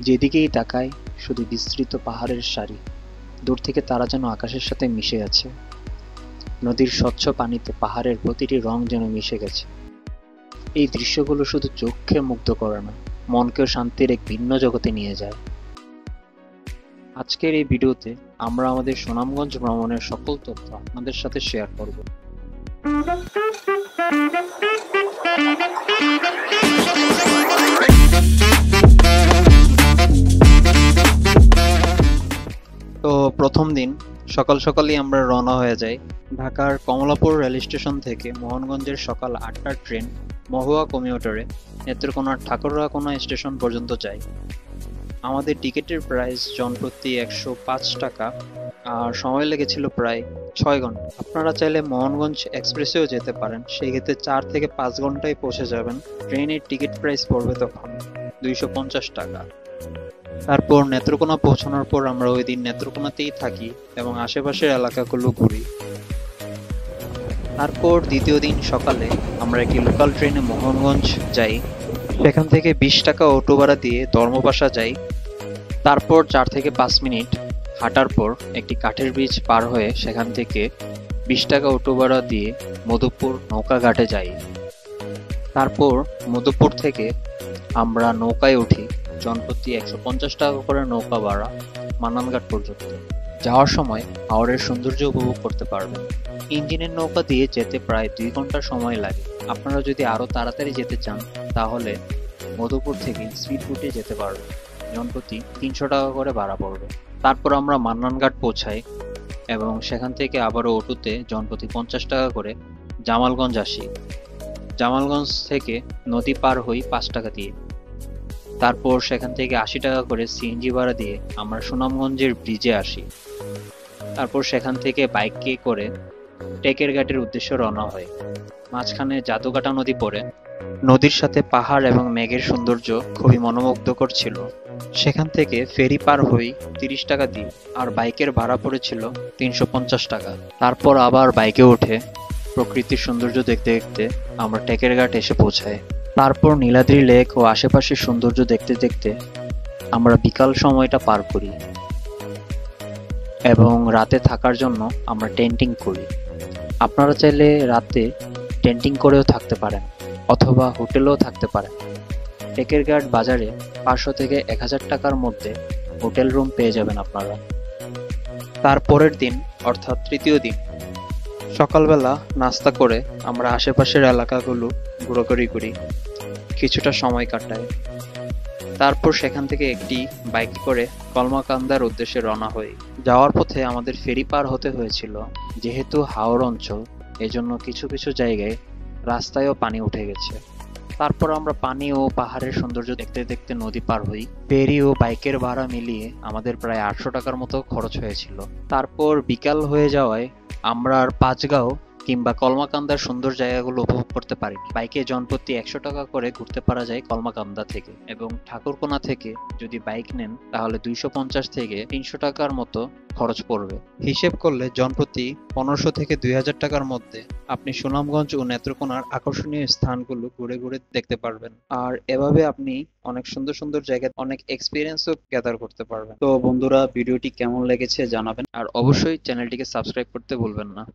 যেদিকেই তাকাই শুধু বিস্তৃত পাহাড়ের সারি, দূর থেকে তারা যেন আকাশের সাথে মিশে আছে। নদীর স্বচ্ছ পানিতে পাহাড়ের প্রতিটি রং যেন মিশে গেছে। এই দৃশ্যগুলো শুধু চোখকে মুগ্ধ করে না, মনকেও শান্তির এক ভিন্ন জগতে নিয়ে যায়। আজকের এই ভিডিওতে আমরা আমাদের সুনামগঞ্জ ভ্রমণের সকল তথ্য আপনাদের সাথে শেয়ার করব। তো প্রথম দিন সকাল সকালই আমরা রওনা হয়ে যাই। ঢাকার কমলাপুর রেল স্টেশন থেকে মোহনগঞ্জের সকাল ৮টার ট্রেন মহুয়া কমিউটারে নেত্রকোনার ঠাকুরগাঁও স্টেশন পর্যন্ত যাই। আমাদের টিকিটের প্রাইস জনপ্রতি ১০৫ টাকা, আর সময় লেগেছিল প্রায় ৬ ঘন্টা। আপনারা চাইলে মোহনগঞ্জ এক্সপ্রেসেও যেতে পারেন, সেই ক্ষেত্রে ৪ থেকে ৫ ঘন্টায় পৌঁছে যাবেন। ট্রেনের টিকিট প্রাইস পড়বে তখন ২৫০ টাকা। তারপর নেত্রকোনা পৌঁছানোর পর আমরা ওই দিন নেত্রকোনাতেই থাকি এবং আশেপাশের এলাকাগুলো ঘুরি। তারপর দ্বিতীয় দিন সকালে আমরা একটি লোকাল ট্রেনে মোহনগঞ্জ যাই। সেখান থেকে ২০ টাকা অটো ভাড়া দিয়ে ধর্মপাশা যাই। তারপর ৪ থেকে ৫ মিনিট হাঁটার পর একটি কাঠের ব্রিজ পার হয়ে সেখান থেকে ২০ টাকা অটো ভাড়া দিয়ে মধুপুর নৌকা ঘাটে যাই। তারপর মধুপুর থেকে আমরা নৌকায় উঠি। জনপ্রতি ১৫০ টাকা করে নৌকা ভাড়া মান্নানঘাট পর্যন্ত। যাওয়ার সময় হাওরের সৌন্দর্য উপভোগ করতে পারবেন। ইঞ্জিনের নৌকা দিয়ে যেতে প্রায় ২ ঘন্টা সময় লাগে। আপনারা যদি আরো তাড়াতাড়ি যেতে চান তাহলে মধুপুর থেকে স্পিড বোটে যেতে পারবেন। জনপ্রতি ৩০০ টাকা করে ভাড়া পড়বে। তারপর আমরা মান্নানঘাট পৌঁছাই এবং সেখান থেকে আবারও অটোতে জনপ্রতি ৫০ টাকা করে জামালগঞ্জ আসি। জামালগঞ্জ থেকে নদী পার হই ৫ টাকা দিয়ে। তারপর সেখান থেকে ৮০ টাকা করে সিএনজি ভাড়া দিয়ে আমরা সুনামগঞ্জের ব্রিজে আসি। তারপর সেখান থেকে বাইকে করে টেকের ঘাটের উদ্দেশ্যে রওনা হয়। মাঝখানে জাদুকাটা নদী পড়ে। নদীর সাথে পাহাড় এবং মেঘের সৌন্দর্য খুবই মনোমুগ্ধকর ছিল। সেখান থেকে ফেরি পার হই ৩০ টাকা দিয়ে, আর বাইকের ভাড়া পড়েছিল ৩৫০ টাকা। তারপর আবার বাইকে উঠে প্রকৃতির সৌন্দর্য দেখতে দেখতে আমরা টেকের ঘাট এসে পৌঁছাই। তারপর নীলাদ্রি লেক ও আশেপাশের সৌন্দর্য দেখতে দেখতে আমরা বিকাল সময়টা পার করি এবং রাতে থাকার জন্য আমরা টেন্টিং করি। আপনারা চাইলে রাতে টেন্টিং করেও থাকতে পারেন অথবা হোটেলেও থাকতে পারেন। টেকের ঘাট বাজারে ৫০০ থেকে ১০০০ টাকার মধ্যে হোটেল রুম পেয়ে যাবেন আপনারা। তারপরের দিন অর্থাৎ তৃতীয় দিন সকালবেলা নাস্তা করে আমরা আশেপাশের এলাকাগুলো ঘোরাঘুরি করি, কিছুটা সময় কাটাই। তারপর সেখান থেকে একটি বাইক করে কলমাকান্দার উদ্দেশ্যে রওনা হই। যাওয়ার পথে আমাদের ফেরি পার হতে হয়েছিল। যেহেতু হাওর অঞ্চল, এজন্য কিছু কিছু জায়গায় রাস্তায়ও পানি উঠে গেছে। তারপর আমরা পানি ও পাহাড়ের সৌন্দর্য দেখতে দেখতে নদী পার হই। ফেরি ও বাইকের ভাড়া মিলিয়ে আমাদের প্রায় ৮০০ টাকার মতো খরচ হয়েছিল। তারপর বিকাল হয়ে যাওয়ায় আমরা আর পাঁচগাঁও কিংবা কলমাকান্দার সুন্দর জায়গাগুলো উপভোগ করতে পারি। বাইকে জনপ্রতি ১০০ টাকা করে ঘুরতে পারা যায় কলমাকান্দা থেকে, এবং ঠাকুরকোনা থেকে যদি বাইক নেন তাহলে ২৫০ থেকে ৩০০ টাকার মতো খরচ পড়বে। হিসেব করলে জনপ্রতি ১৫০০ থেকে ২০০০ টাকার মধ্যে আপনি সুনামগঞ্জ ও নেত্রকোনার আকর্ষণীয় স্থানগুলো ঘুরে ঘুরে দেখতে পারবেন। আর এভাবে আপনি অনেক সুন্দর সুন্দর জায়গায় অনেক এক্সপিরিয়েন্সও গ্যাদার করতে পারবেন। তো বন্ধুরা, ভিডিওটি কেমন লেগেছে জানাবেন, আর অবশ্যই চ্যানেলটিকে সাবস্ক্রাইব করতে ভুলবেন না।